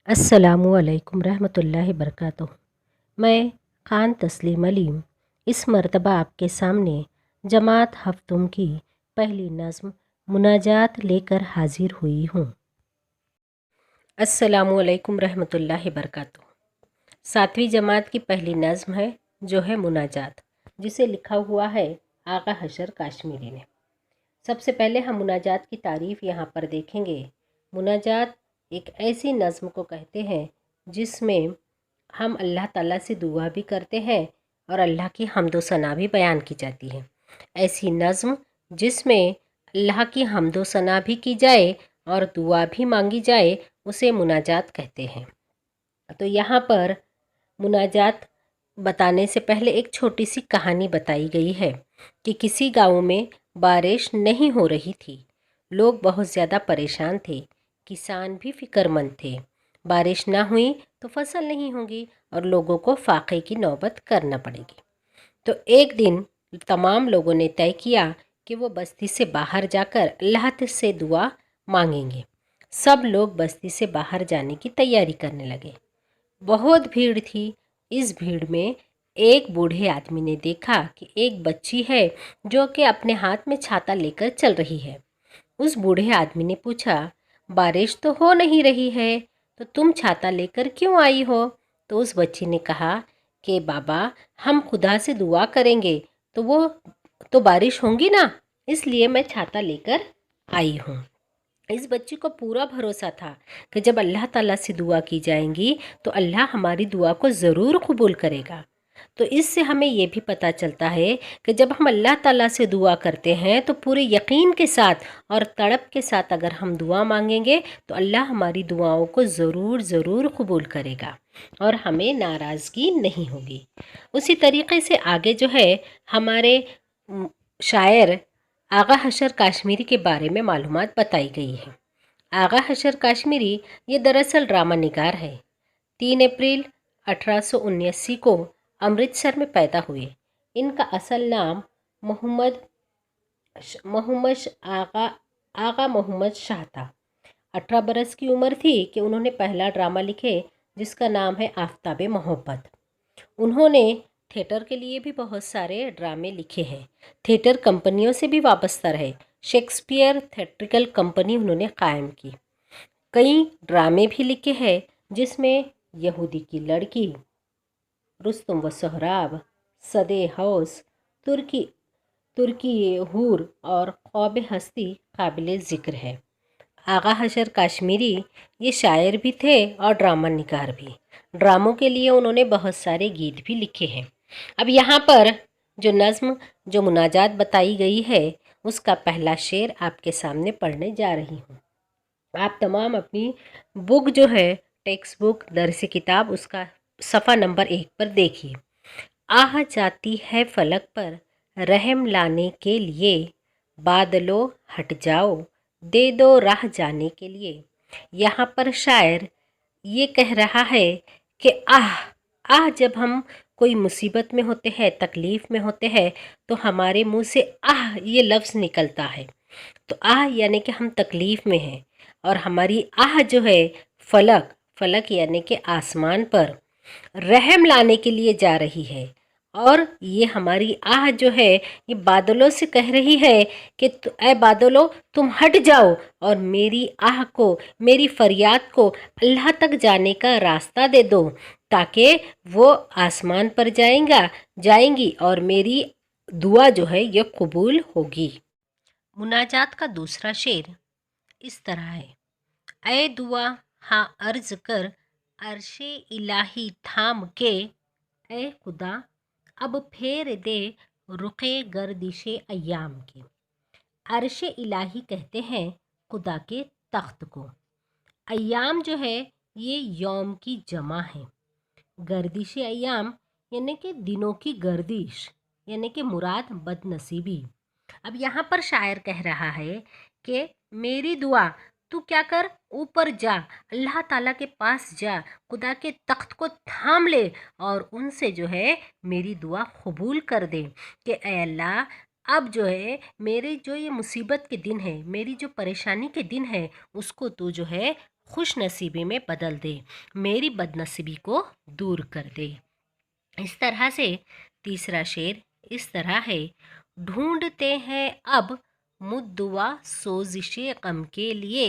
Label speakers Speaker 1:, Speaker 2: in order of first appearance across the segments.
Speaker 1: अस्सलामुअलैकुम रहमतुल्लाहि बरकातुहू। मैं ख़ान तस्लीम अलीम इस मरतबा आपके सामने जमात हफ्तुम की पहली नज़्म मुनाजात लेकर हाजिर हुई हूँ। अस्सलामुअलैकुम रहमतुल्लाहि बरकातुहू। सातवीं जमात की पहली नज़्म है जो है मुनाजात, जिसे लिखा हुआ है आगा हशर काश्मीरी ने। सबसे पहले हम मुनाजात की तारीफ़ यहाँ पर देखेंगे। मुनाजात एक ऐसी नज़्म को कहते हैं जिसमें हम अल्लाह ताला से दुआ भी करते हैं और अल्लाह की हम्दो सना भी बयान की जाती है। ऐसी नज़्म जिसमें अल्लाह की हम्दो सना भी की जाए और दुआ भी मांगी जाए उसे मुनाजात कहते हैं। तो यहाँ पर मुनाजात बताने से पहले एक छोटी सी कहानी बताई गई है कि किसी गाँव में बारिश नहीं हो रही थी। लोग बहुत ज़्यादा परेशान थे, किसान भी फिक्रमंद थे। बारिश ना हुई तो फसल नहीं होगी और लोगों को फाके की नौबत करना पड़ेगी। तो एक दिन तमाम लोगों ने तय किया कि वो बस्ती से बाहर जाकर अल्लाह से दुआ मांगेंगे। सब लोग बस्ती से बाहर जाने की तैयारी करने लगे। बहुत भीड़ थी। इस भीड़ में एक बूढ़े आदमी ने देखा कि एक बच्ची है जो कि अपने हाथ में छाता लेकर चल रही है। उस बूढ़े आदमी ने पूछा, बारिश तो हो नहीं रही है, तो तुम छाता लेकर क्यों आई हो? तो उस बच्ची ने कहा कि बाबा, हम खुदा से दुआ करेंगे तो बारिश होगी ना, इसलिए मैं छाता लेकर आई हूँ। इस बच्ची को पूरा भरोसा था कि जब अल्लाह ताला से दुआ की जाएंगी तो अल्लाह हमारी दुआ को ज़रूर कबूल करेगा। तो इससे हमें ये भी पता चलता है कि जब हम अल्लाह ताला से दुआ करते हैं तो पूरे यकीन के साथ और तड़प के साथ अगर हम दुआ मांगेंगे तो अल्लाह हमारी दुआओं को ज़रूर कबूल करेगा और हमें नाराज़गी नहीं होगी। उसी तरीके से आगे जो है हमारे शायर आगा हशर काश्मीरी के बारे में मालूमात बताई गई है। आगा हशर काश्मीरी ये दरअसल ड्रामा निगार है। 3 अप्रैल 1879 को अमृतसर में पैदा हुए। इनका असल नाम मोहम्मद आगा मोहम्मद शाह था। 18 बरस की उम्र थी कि उन्होंने पहला ड्रामा लिखे जिसका नाम है आफ्ताबे मोहब्बत। उन्होंने थिएटर के लिए भी बहुत सारे ड्रामे लिखे हैं। थिएटर कंपनियों से भी वाबस्ता रहे। शेक्सपियर थिएट्रिकल कंपनी उन्होंने कायम की। कई ड्रामे भी लिखे हैं जिसमें यहूदी की लड़की, रुस्तुम व सोहराब, सदे हौस, तुर्की हूर और ख्वाब हस्ती काबिल ज़िक्र है। आगा हशर काश्मीरी ये शायर भी थे और ड्रामा निगार भी। ड्रामों के लिए उन्होंने बहुत सारे गीत भी लिखे हैं। अब यहाँ पर जो नज़्म जो मुनाजात बताई गई है उसका पहला शेर आपके सामने पढ़ने जा रही हूँ। आप तमाम अपनी बुक जो है टेक्स्ट बुक दरस किताब उसका सफ़ा नंबर 1 पर देखिए। आह जाती है फलक पर रहम लाने के लिए, बादलों हट जाओ दे दो राह जाने के लिए। यहाँ पर शायर ये कह रहा है कि आह जब हम कोई मुसीबत में होते हैं, तकलीफ़ में होते हैं तो हमारे मुंह से आह ये लफ्ज़ निकलता है। तो आह यानी कि हम तकलीफ़ में हैं और हमारी आह जो है फलक यानी कि आसमान पर रहम लाने के लिए जा रही है। और ये हमारी आह जो है ये बादलों से कह रही है कि ऐ बादलों तुम हट जाओ और मेरी आह को, मेरी फरियाद को अल्लाह तक जाने का रास्ता दे दो ताकि वो आसमान पर जाएंगी और मेरी दुआ जो है ये कबूल होगी। मुनाजात का दूसरा शेर इस तरह है। ऐ दुआ हाँ अर्ज कर अर्शे इलाही थाम के, ऐ खुदा अब फेर दे रुखे गर्दिशे अय्याम के। अर्शे इलाही कहते हैं खुदा के तख्त को। अय्याम जो है ये यौम की जमा है। गर्दिशे अय्याम यानी कि दिनों की गर्दिश, यानी कि मुराद बदनसीबी। अब यहाँ पर शायर कह रहा है कि मेरी दुआ तू क्या कर, ऊपर जा, अल्लाह ताला के पास जा, खुदा के तख्त को थाम ले और उनसे जो है मेरी दुआ कबूल कर दे कि ऐ अल्लाह अब जो है मेरे जो ये मुसीबत के दिन है, मेरी जो परेशानी के दिन है उसको तू जो है खुश नसीबी में बदल दे, मेरी बदनसीबी को दूर कर दे। इस तरह से तीसरा शेर इस तरह है, ढूंढते हैं अब मुद्दुआ सोजिशे गम के लिए,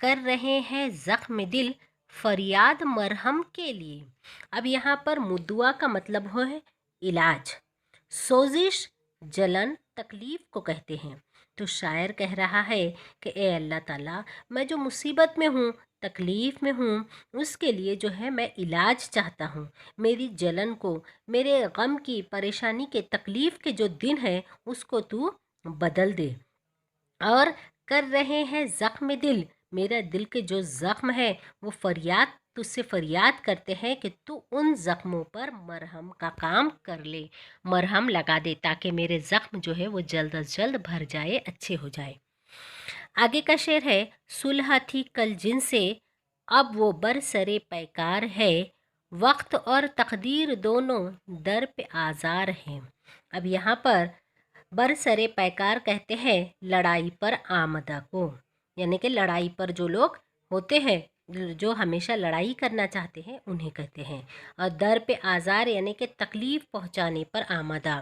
Speaker 1: कर रहे हैं जख्म दिल फरियाद मरहम के लिए। अब यहाँ पर मुद्दुआ का मतलब है इलाज, सोजिश जलन तकलीफ को कहते हैं। तो शायर कह रहा है कि ए अल्लाह ताला, मैं जो मुसीबत में हूँ, तकलीफ़ में हूँ, उसके लिए जो है मैं इलाज चाहता हूँ। मेरी जलन को, मेरे गम की, परेशानी के, तकलीफ़ के जो दिन है उसको तू बदल दे। और कर रहे हैं ज़ख्म दिल, मेरा दिल के जो ज़ख्म है वो फरियाद, तुझसे फरियाद करते हैं कि तू उन ज़ख्मों पर मरहम का काम कर ले, मरहम लगा दे, ताकि मेरे ज़ख्म जो है वो जल्द अज जल्द भर जाए, अच्छे हो जाए। आगे का शेर है, सुलह थी कल जिनसे अब वो बरसरे पैकार है, वक्त और तकदीर दोनों दर पे आज़ार हैं। अब यहाँ पर बरसरे पैकार कहते हैं लड़ाई पर आमदा को, यानी कि लड़ाई पर जो लोग होते हैं, जो हमेशा लड़ाई करना चाहते हैं, उन्हें कहते हैं। और दर पे आज़ार यानी कि तकलीफ़ पहुंचाने पर आमदा,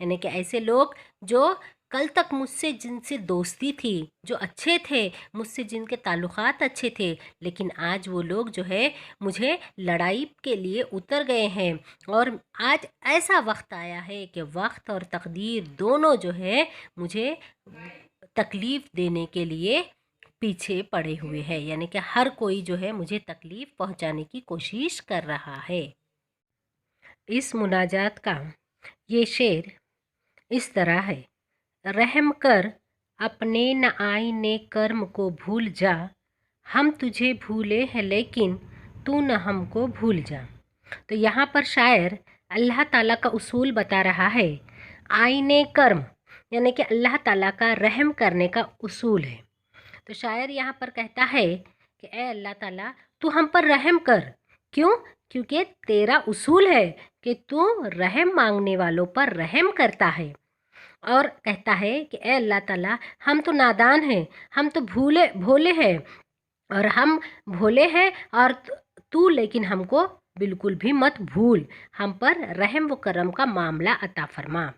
Speaker 1: यानी कि ऐसे लोग जो कल तक मुझसे जिनसे दोस्ती थी, जो अच्छे थे, मुझसे जिनके ताल्लुकात अच्छे थे, लेकिन आज वो लोग जो है मुझे लड़ाई के लिए उतर गए हैं। और आज ऐसा वक्त आया है कि वक्त और तकदीर दोनों जो है मुझे तकलीफ़ देने के लिए पीछे पड़े हुए हैं, यानी कि हर कोई जो है मुझे तकलीफ़ पहुंचाने की कोशिश कर रहा है। इस मुनाजात का ये शेर इस तरह है, रहम कर अपने न आईने कर्म को भूल जा, हम तुझे भूले हैं लेकिन तू न हमको भूल जा। तो यहाँ पर शायर अल्लाह ताला का उसूल बता रहा है। आईने कर्म यानी कि अल्लाह ताला का रहम करने का उसूल है। तो शायर यहाँ पर कहता है कि ए अल्लाह ताला, तू हम पर रहम कर। क्यों? क्योंकि तेरा उसूल है कि तू रहम मांगने वालों पर रहम करता है। और कहता है कि ए अल्लाह ताला, हम तो नादान हैं, हम तो भोले हैं, और हम भोले हैं, और तू लेकिन हमको बिल्कुल भी मत भूल, हम पर रहम व करम का मामला अता फरमा।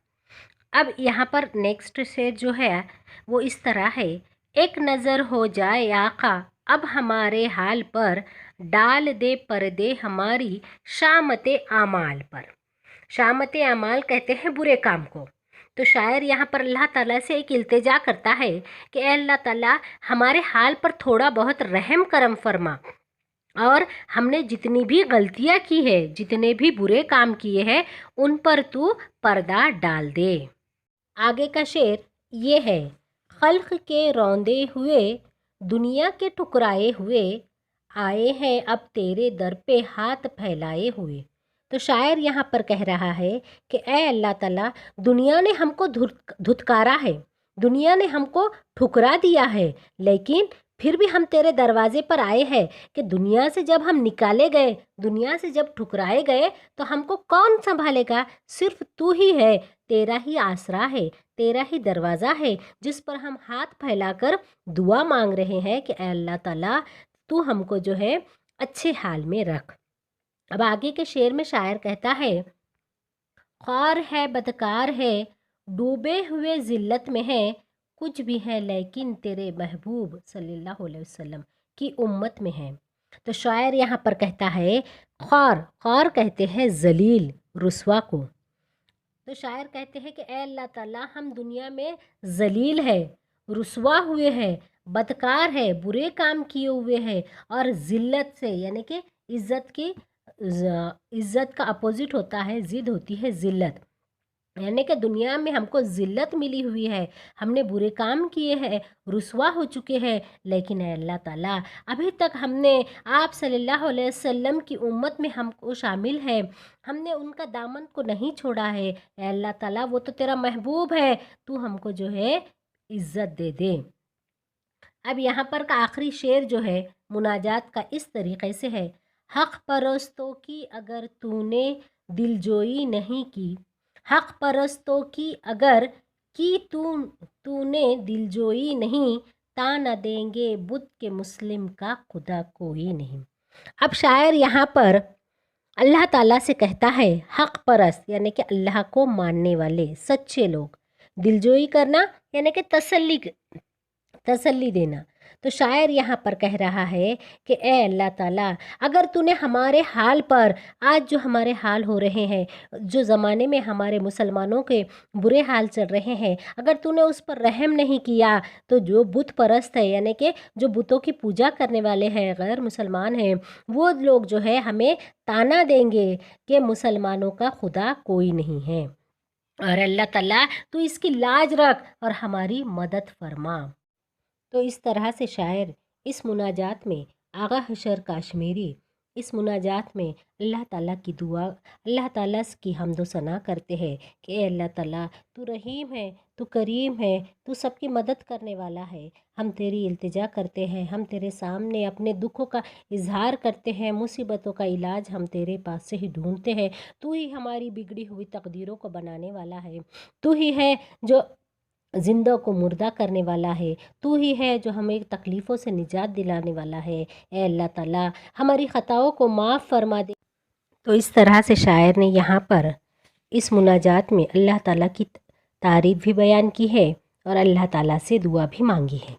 Speaker 1: अब यहाँ पर नेक्स्ट से जो है वो इस तरह है, एक नज़र हो जाए आका अब हमारे हाल पर, डाल दे पर्दे हमारी शामते आमाल पर। शामते आमाल कहते हैं बुरे काम को। तो शायर यहाँ पर अल्लाह ताला से एक इल्तिजा करता है कि ए अल्लाह ताला, हमारे हाल पर थोड़ा बहुत रहम करम फरमा, और हमने जितनी भी गलतियाँ की है, जितने भी बुरे काम किए हैं, उन पर तू पर्दा डाल दे। आगे का शेर ये है, खल्क के रौंदे हुए, दुनिया के ठुकराए हुए, आए हैं अब तेरे दर पे हाथ फैलाए हुए। तो शायर यहाँ पर कह रहा है कि ए अल्लाह ताला, दुनिया ने हमको धुतकारा है, दुनिया ने हमको ठुकरा दिया है, लेकिन फिर भी हम तेरे दरवाजे पर आए हैं कि दुनिया से जब हम निकाले गए, दुनिया से जब ठुकराए गए, तो हमको कौन संभालेगा? सिर्फ तू ही है, तेरा ही आसरा है, तेरा ही दरवाज़ा है, जिस पर हम हाथ फैलाकर दुआ मांग रहे हैं कि ए अल्लाह ताला, तू हमको जो है अच्छे हाल में रख। अब आगे के शेर में शायर कहता है, ख्वार है बदकार है, डूबे हुए ज़िल्लत में है, कुछ भी है लेकिन तेरे महबूब सल्लल्लाहु अलैहि वसल्लम की उम्मत में है। तो शायर यहाँ पर कहता है, ख्वार कहते हैं जलील, रुस्वा को। तो शायर कहते हैं कि ए अल्लाह ताला, हम दुनिया में जलील है, रुस्वा हुए हैं, बदकार है, बुरे काम किए हुए हैं, और ज़िल्लत से, यानी कि इज़्ज़त का अपोजिट होता है, ज़िद होती है ज़िल्लत, यानी कि दुनिया में हमको ज़िल्लत मिली हुई है, हमने बुरे काम किए हैं, रुस्वा हो चुके हैं, लेकिन ए अल्लाह ताला, अभी तक हमने आप सल्लल्लाहु अलैहि वसल्लम की उम्मत में हमको शामिल है, हमने उनका दामन को नहीं छोड़ा है। ए अल्लाह ताला, वो तो तेरा महबूब है, तू हमको जो है इज़्ज़त दे दे। अब यहाँ पर का आखिरी शेर जो है मुनाजात का इस तरीक़े से है, हक़ परस्तों की अगर तूने दिलजोई नहीं की, हक़ परस्तों की अगर की तूने दिलजोई नहीं, ताना देंगे बुत के मुस्लिम का खुदा कोई नहीं। अब शायर यहाँ पर अल्लाह ताला से कहता है, हक परस्त यानी कि अल्लाह को मानने वाले सच्चे लोग, दिलजोई करना यानी कि तसल्ली देना। तो शायर यहाँ पर कह रहा है कि ए अल्लाह ताला, अगर तूने हमारे हाल पर, आज जो हमारे हाल हो रहे हैं, जो ज़माने में हमारे मुसलमानों के बुरे हाल चल रहे हैं, अगर तूने उस पर रहम नहीं किया तो जो बुत परस्त है यानी कि जो बुतों की पूजा करने वाले हैं, गैर मुसलमान हैं, वो लोग जो है हमें ताना देंगे कि मुसलमानों का खुदा कोई नहीं है। और अल्लाह ताला तू इसकी लाज रख और हमारी मदद फरमा। तो इस तरह से शायर इस मुनाजात में, आगा हशर काश्मीरी इस मुनाजात में अल्लाह ताला की दुआ, अल्लाह ताला की हम्दो सना करते हैं कि ए अल्लाह ताला तू रहीम है, तू करीम है, तू सबकी मदद करने वाला है। हम तेरी इल्तिजा करते हैं, हम तेरे सामने अपने दुखों का इजहार करते हैं, मुसीबतों का इलाज हम तेरे पास से ही ढूंढते हैं। तू ही हमारी बिगड़ी हुई तकदीरों को बनाने वाला है, तू ही है जो जिंदा को मुर्दा करने वाला है, तू ही है जो हमें तकलीफ़ों से निजात दिलाने वाला है। ए अल्लाह ताला हमारी ख़ताओं को माफ़ फरमा दे। तो इस तरह से शायर ने यहाँ पर इस मुनाजात में अल्लाह ताला की तारीफ़ भी बयान की है और अल्लाह ताला से दुआ भी मांगी है।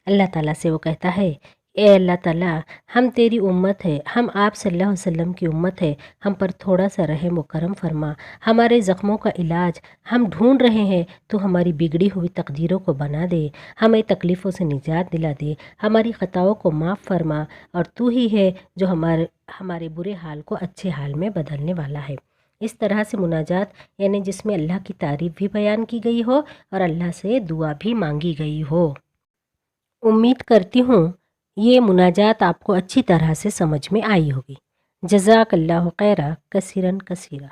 Speaker 1: अल्लाह ताला से वो कहता है, ए अल्लाह ताला, हम तेरी उम्मत है, हम आप सल्लल्लाहु अलैहि वसल्लम की उम्मत है, हम पर थोड़ा सा रहम व करम फरमा, हमारे ज़ख्मों का इलाज हम ढूंढ रहे हैं, तो हमारी बिगड़ी हुई तकदीरों को बना दे, हमें तकलीफ़ों से निजात दिला दे, हमारी ख़ताओं को माफ़ फरमा, और तू ही है जो हमारे बुरे हाल को अच्छे हाल में बदलने वाला है। इस तरह से मुनाजात यानी जिसमें अल्लाह की तारीफ़ भी बयान की गई हो और अल्लाह से दुआ भी मांगी गई हो। उम्मीद करती हूँ ये मुनाजात आपको अच्छी तरह से समझ में आई होगी। जज़ाकल्लाहु खैरा कसीरन कसीरा।